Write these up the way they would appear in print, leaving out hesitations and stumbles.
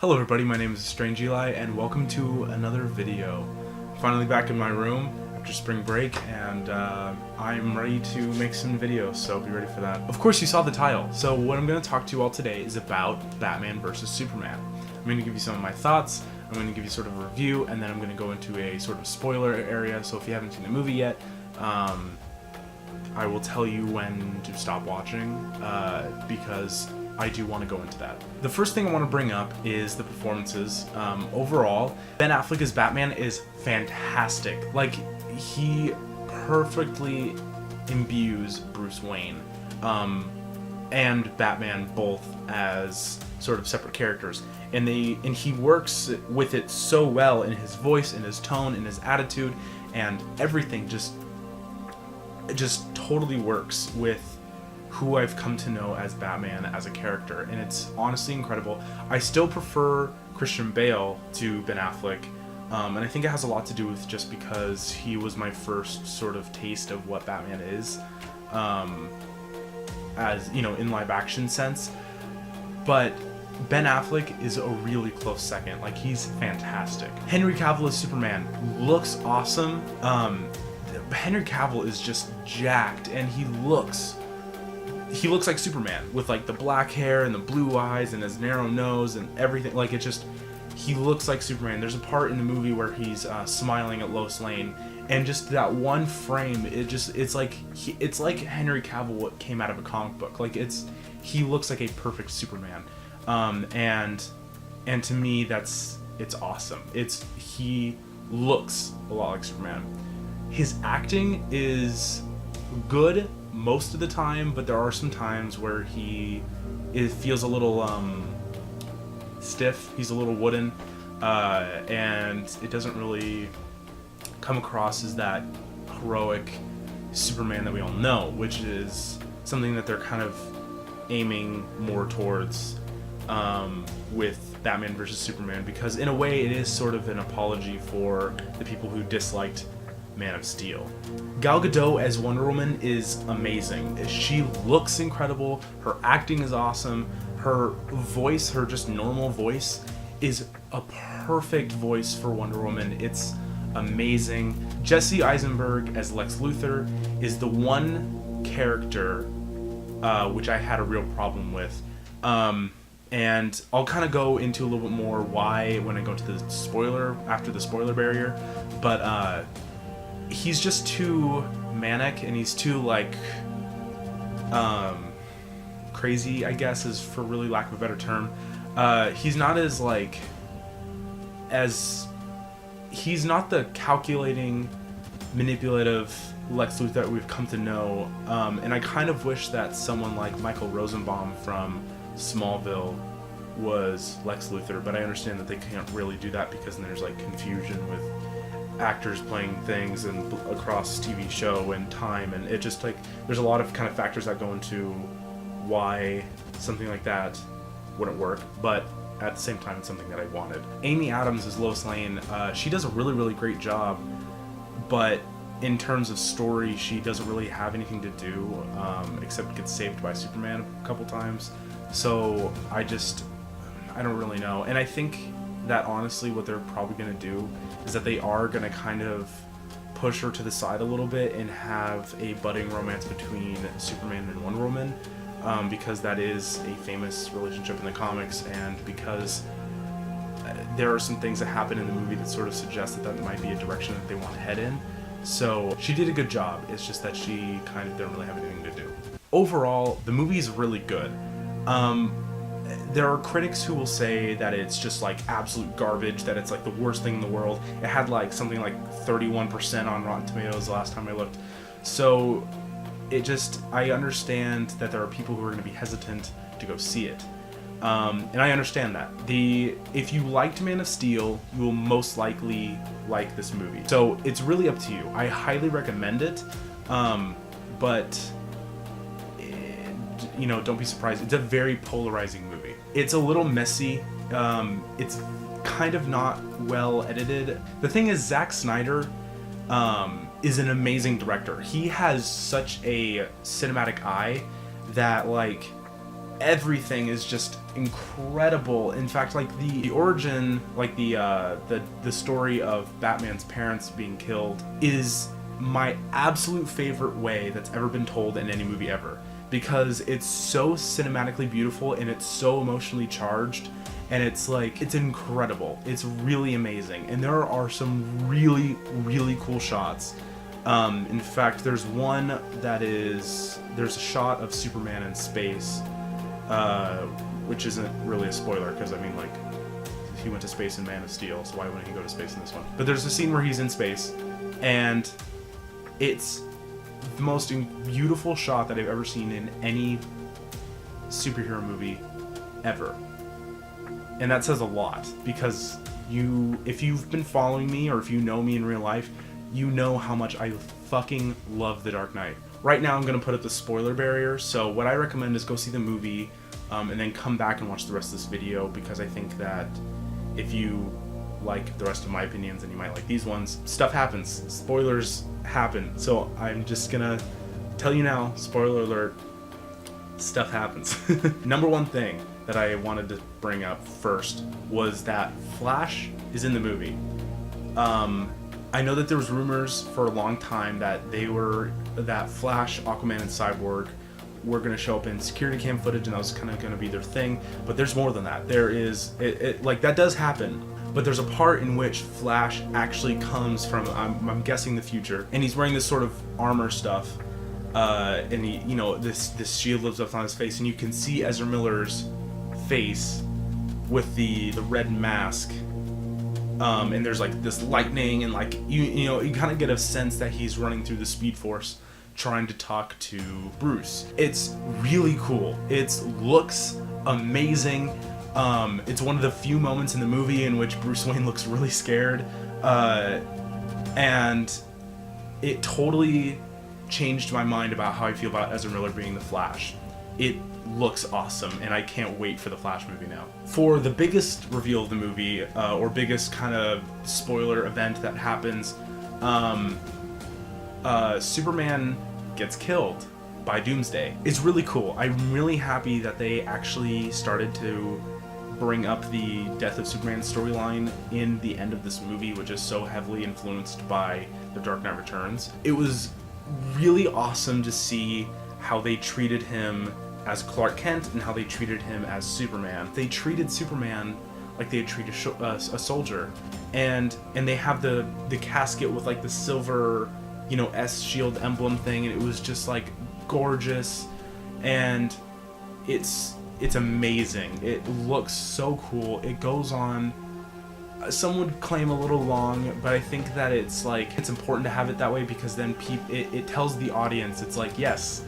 Hello everybody, my name is Strange Eli and welcome to another video. I'm finally back in my room after spring break and I'm ready to make some videos, so be ready for that. Of course you saw the title, so what I'm going to talk to you all today is about Batman vs. Superman. I'm going to give you some of my thoughts, I'm going to give you sort of a review, and then I'm going to go into a sort of spoiler area, so if you haven't seen the movie yet, I will tell you when to stop watching because I do want to go into that. The first thing I want to bring up is the performances. Overall, Ben Affleck as Batman is fantastic. Like, he perfectly imbues Bruce Wayne and Batman both as sort of separate characters. And he works with it so well in his voice, in his tone, in his attitude, and everything just totally works with who I've come to know as Batman as a character, and it's honestly incredible. I still prefer Christian Bale to Ben Affleck, and I think it has a lot to do with just because he was my first sort of taste of what Batman is, as, you know, in live action sense. But Ben Affleck is a really close second. Like, he's fantastic. Henry Cavill as Superman looks awesome. Henry Cavill is just jacked, and he looks like Superman with like the black hair and the blue eyes and his narrow nose and everything. Like, he looks like Superman. There's a part in the movie where he's smiling at Lois Lane, and just that one frame, it's like Henry Cavill came out of a comic book. Like, he looks like a perfect Superman, and to me it's awesome. He looks a lot like Superman. His acting is good most of the time, but there are some times where it feels a little stiff. He's a little wooden, and it doesn't really come across as that heroic Superman that we all know, which is something that they're kind of aiming more towards with Batman vs. Superman, because in a way it is sort of an apology for the people who disliked Man of Steel. Gal Gadot as Wonder Woman is amazing. She looks incredible. Her acting is awesome. Her voice, her just normal voice, is a perfect voice for Wonder Woman. It's amazing. Jesse Eisenberg as Lex Luthor is the one character which I had a real problem with. And I'll kind of go into a little bit more why when I go to the spoiler, after the spoiler barrier. But he's just too manic, and he's too like crazy, I guess, is for really lack of a better term. He's not he's not the calculating, manipulative Lex Luthor that we've come to know, and I kind of wish that someone like Michael Rosenbaum from Smallville was Lex Luthor, but I understand that they can't really do that because then there's like confusion with actors playing things and across TV show and time, and it just like there's a lot of kind of factors that go into why something like that wouldn't work, but at the same time it's something that I wanted. Amy Adams as Lois Lane, she does a really great job, but in terms of story she doesn't really have anything to do except get saved by Superman a couple times, so I don't really know. And I think that honestly what they're probably going to do is that they are going to kind of push her to the side a little bit and have a budding romance between Superman and Wonder Woman, because that is a famous relationship in the comics, and because there are some things that happen in the movie that sort of suggest that might be a direction that they want to head in. So she did a good job. It's just that she kind of didn't really have anything to do. Overall, the movie is really good. There are critics who will say that it's just like absolute garbage, that it's like the worst thing in the world. It had like something like 31% on Rotten Tomatoes last time I looked. So I understand that there are people who are going to be hesitant to go see it. And I understand that. If you liked Man of Steel, you will most likely like this movie. So it's really up to you. I highly recommend it, but you know, don't be surprised. It's a very polarizing movie. It's a little messy. It's kind of not well edited. The thing is, Zack Snyder is an amazing director. He has such a cinematic eye that, like, everything is just incredible. In fact, like the origin, like the story of Batman's parents being killed is my absolute favorite way that's ever been told in any movie ever, because it's so cinematically beautiful and it's so emotionally charged, and it's like, it's incredible. It's really amazing, and there are some really, really cool shots. In fact, there's one that is, there's a shot of Superman in space, which isn't really a spoiler, because I mean, like, he went to space in Man of Steel, so why wouldn't he go to space in this one? But there's a scene where he's in space, and it's the most beautiful shot that I've ever seen in any superhero movie ever. And that says a lot, because if you've been following me, or if you know me in real life, you know how much I fucking love The Dark Knight. Right now I'm going to put up the spoiler barrier, so what I recommend is go see the movie, and then come back and watch the rest of this video, because I think that if you like the rest of my opinions and you might like these ones, stuff happens. Spoilers happen. So I'm just going to tell you now, spoiler alert, stuff happens. Number one thing that I wanted to bring up first was that Flash is in the movie. I know that there was rumors for a long time that that Flash, Aquaman, and Cyborg were going to show up in security cam footage, and that was kind of going to be their thing. But there's more than that. There is, like, that does happen. But there's a part in which Flash actually comes from, I'm guessing, the future, and he's wearing this sort of armor stuff, and he, you know, this shield lives up on his face, and you can see Ezra Miller's face with the red mask. And there's like this lightning, and like you know you kind of get a sense that he's running through the Speed Force trying to talk to Bruce. It's really cool. It looks amazing. It's one of the few moments in the movie in which Bruce Wayne looks really scared, and it totally changed my mind about how I feel about Ezra Miller being the Flash. It looks awesome, and I can't wait for the Flash movie now. For the biggest reveal of the movie, or biggest kind of spoiler event that happens, Superman gets killed by Doomsday. It's really cool. I'm really happy that they actually started to bring up the death of Superman storyline in the end of this movie, which is so heavily influenced by The Dark Knight Returns. It was really awesome to see how they treated him as Clark Kent and how they treated him as Superman. They treated Superman like they had treated a soldier, and they have the casket with like the silver, you know, S shield emblem thing, and it was just like gorgeous, and it's amazing. It looks so cool. It goes on, some would claim a little long, but I think that it's like, it's important to have it that way, because then it tells the audience, it's like, yes,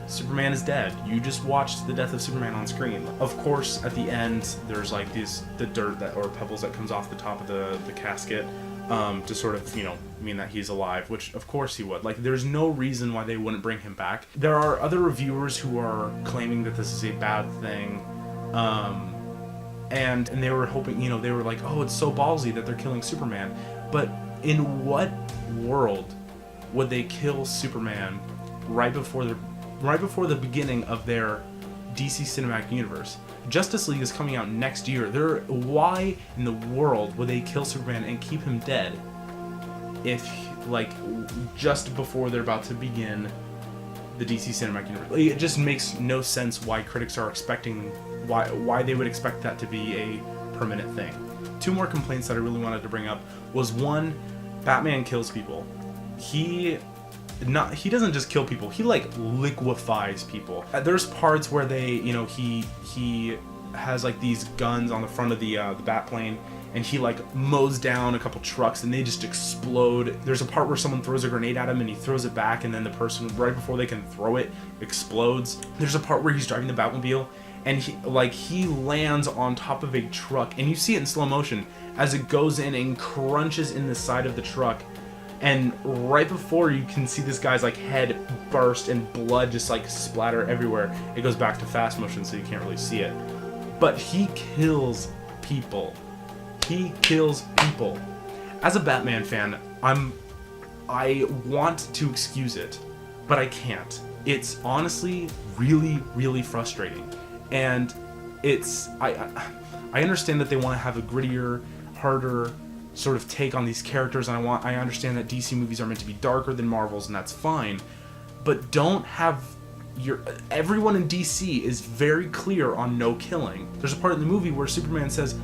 Superman is dead. You just watched the death of Superman on screen. Of course, at the end, there's like the dirt or pebbles that comes off the top of the casket, to sort of, you know, mean that he's alive, which of course he would. Like, there's no reason why they wouldn't bring him back. There are other reviewers who are claiming that this is a bad thing, and they were hoping, you know, they were like, oh, it's so ballsy that they're killing Superman. But in what world would they kill Superman right before the beginning of their DC Cinematic Universe? Justice League is coming out next year. Why in the world would they kill Superman and keep him dead if, like, just before they're about to begin the DC Cinematic Universe? It just makes no sense why critics are expecting, why they would expect that to be a permanent thing. Two more complaints that I really wanted to bring up was, one, Batman kills people. He doesn't just kill people, he like liquefies people. There's parts where they, you know, he has like these guns on the front of the Batplane, and he like mows down a couple trucks and they just explode. There's a part where someone throws a grenade at him and he throws it back, and then the person, right before they can throw it, explodes. There's a part where he's driving the Batmobile and he lands on top of a truck, and you see it in slow motion as it goes in and crunches in the side of the truck. And right before you can see this guy's like head burst and blood just like splatter everywhere, it goes back to fast motion so you can't really see it. But he kills people. He kills people. As a Batman fan, I want to excuse it, but I can't. It's honestly really, really frustrating. And it's I understand that they want to have a grittier, harder sort of take on these characters, and I understand that DC movies are meant to be darker than Marvel's, and that's fine. But don't have everyone in DC is very clear on no killing. There's a part in the movie where Superman says,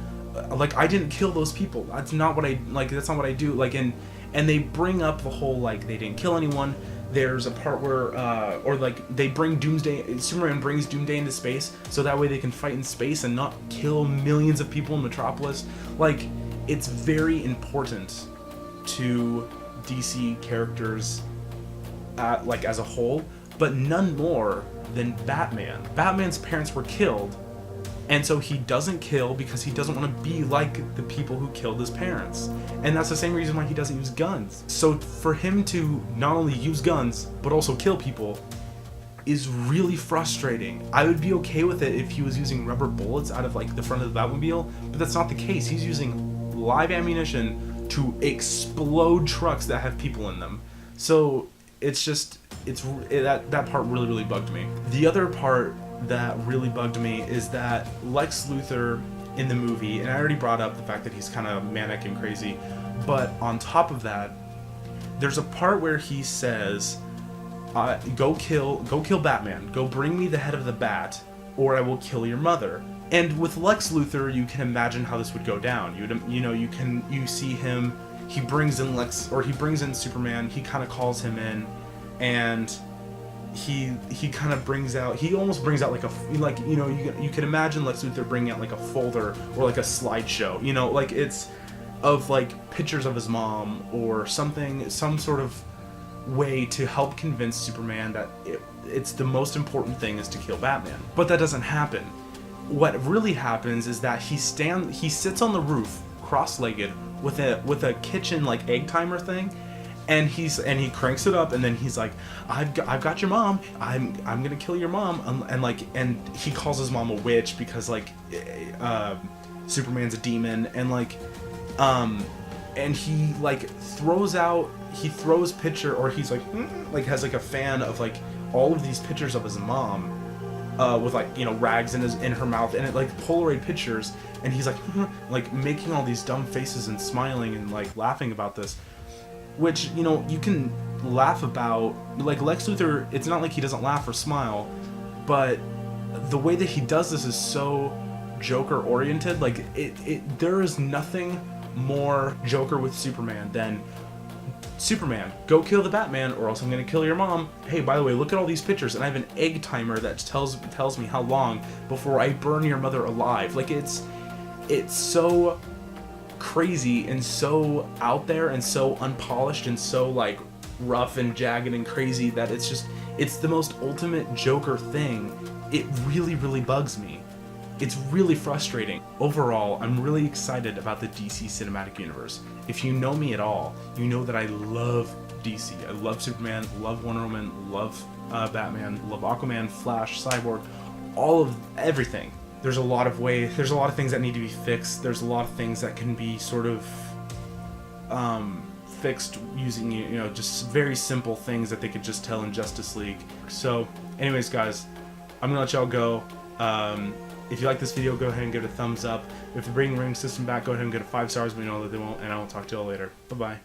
like, I didn't kill those people. That's not what I like. That's not what I do. Like, and they bring up the whole like they didn't kill anyone. There's a part where, or like they bring Doomsday. Superman brings Doomsday into space, so that way they can fight in space and not kill millions of people in Metropolis. Like, it's very important to DC characters, like as a whole, but none more than Batman. Batman's parents were killed, and so he doesn't kill because he doesn't want to be like the people who killed his parents. And that's the same reason why he doesn't use guns. So for him to not only use guns, but also kill people is really frustrating. I would be okay with it if he was using rubber bullets out of like the front of the Batmobile, but that's not the case. He's using live ammunition to explode trucks that have people in them. So it's just, that part really bugged me. The other part that really bugged me is that Lex Luthor in the movie, and I already brought up the fact that he's kind of manic and crazy, but on top of that, there's a part where he says, go kill Batman, go bring me the head of the bat, or I will kill your mother. And with Lex Luthor, you can imagine how this would go down. You see him, he brings in Superman, he kind of calls him in, and he almost brings out like you can imagine Lex Luthor bringing out like a folder or like a slideshow, like it's of like pictures of his mom or something, some sort of way to help convince Superman that it's the most important thing is to kill Batman. But that doesn't happen. What really happens is that he sits on the roof cross-legged with a kitchen like egg timer thing, and he cranks it up, and then he's like, I've got your mom, I'm gonna kill your mom, and he calls his mom a witch because like Superman's a demon, and like and he like throws picture, or he's like has like a fan of like all of these pictures of his mom with like rags in her mouth, and it like Polaroid pictures, and he's like like making all these dumb faces and smiling and like laughing about this, which you can laugh about. Like Lex Luthor, it's not like he doesn't laugh or smile, but the way that he does this is so Joker oriented. Like there is nothing more Joker with Superman than Superman, go kill the Batman or else I'm gonna kill your mom. Hey, by the way, look at all these pictures, and I have an egg timer that tells me how long before I burn your mother alive. Like it's so crazy and so out there and so unpolished and so like rough and jagged and crazy that it's the most ultimate Joker thing. It really bugs me. It's really frustrating. Overall, I'm really excited about the DC Cinematic Universe. If you know me at all, you know that I love DC. I love Superman, love Wonder Woman, love Batman, love Aquaman, Flash, Cyborg, everything. There's a lot of things that need to be fixed. There's a lot of things that can be sort of fixed using just very simple things that they could just tell in Justice League. So anyways, guys, I'm gonna let y'all go. If you like this video, go ahead and give it a thumbs up. If they're bringing Ring System back, go ahead and get it 5 stars. We know that they won't, and I will talk to y'all later. Bye-bye.